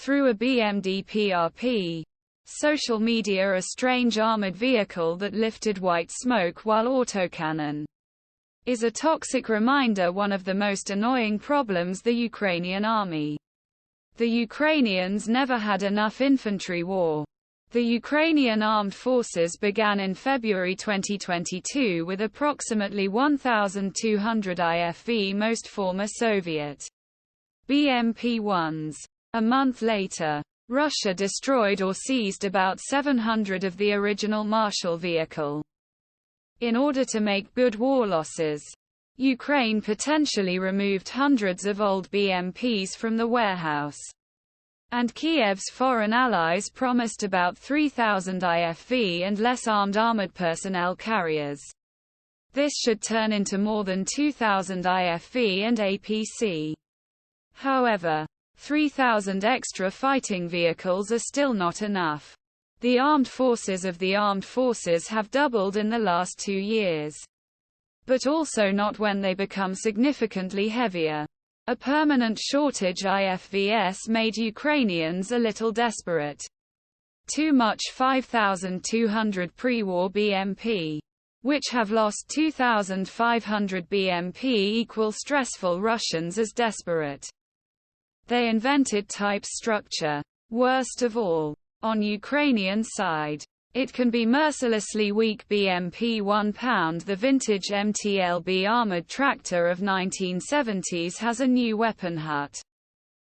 through a BMD-PRP. Social media. A strange armored vehicle that lifted white smoke while autocannon is a toxic reminder, one of the most annoying problems the Ukrainian army. The Ukrainians never had enough infantry war. The Ukrainian armed forces began in February 2022 with approximately 1,200 IFV, most former Soviet BMP-1s. A month later, Russia destroyed or seized about 700 of the original Marshal vehicle. In order to make good war losses, Ukraine potentially removed hundreds of old BMPs from the warehouse. And Kiev's foreign allies promised about 3,000 IFV and less armored personnel carriers. This should turn into more than 2,000 IFV and APC. However, 3,000 extra fighting vehicles are still not enough. The armed forces of the armed forces have doubled in the last 2 years. But also not when they become significantly heavier. A permanent shortage IFVs made Ukrainians a little desperate. Too much 5,200 pre-war BMP, which have lost 2,500 BMP, equal stressful Russians as desperate. They invented type structure. Worst of all, on Ukrainian side, it can be mercilessly weak BMP 1 pound. The vintage MTLB armored tractor of 1970s has a new weapon hut.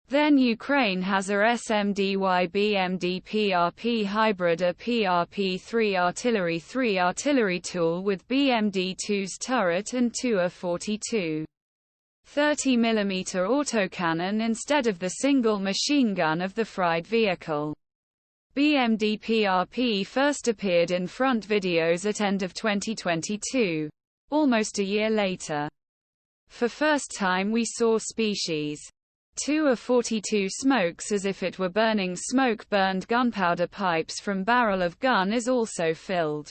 Then Ukraine has a SMDY BMD PRP hybrid, a PRP-3 artillery tool with BMD-2's turret and 2 A-42 30mm autocannon instead of the single machine gun of the fried vehicle. BMD PRP first appeared in front videos at end of 2022, almost a year later. For first time we saw Species 2 A-42 smokes as if it were burning smoke. Burned gunpowder pipes from barrel of gun is also filled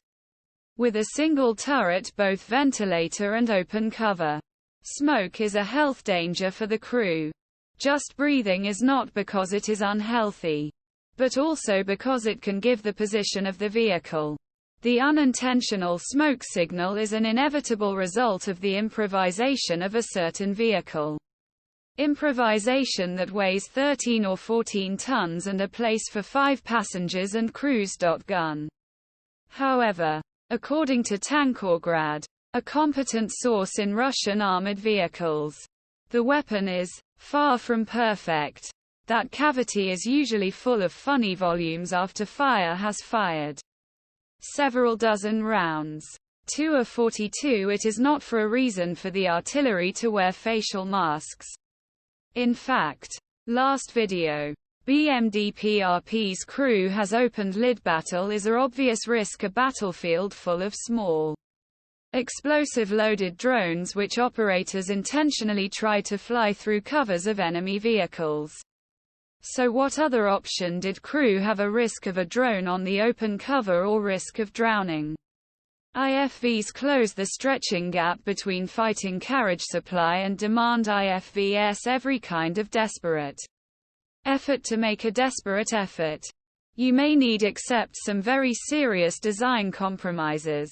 with a single turret, both ventilator and open cover. Smoke is a health danger for the crew. Just breathing is not because it is unhealthy, but also because it can give the position of the vehicle. The unintentional smoke signal is an inevitable result of the improvisation of a certain vehicle. Improvisation that weighs 13 or 14 tons and a place for 5 passengers and crews. Gun. However, according to Tankorgrad, a competent source in Russian armored vehicles, the weapon is far from perfect. That cavity is usually full of funny volumes after fire has fired several dozen rounds. 2 A-42. It is not for a reason for the artillery to wear facial masks. In fact, last video, BMD PRP's crew has opened lid. Battle is a obvious risk, a battlefield full of small explosive loaded drones which operators intentionally try to fly through covers of enemy vehicles. So what other option did crew have? A risk of a drone on the open cover or risk of drowning. IFVs close the stretching gap between fighting carriage supply and demand. IFVs every kind of desperate effort to make a desperate effort. You may need accept some very serious design compromises.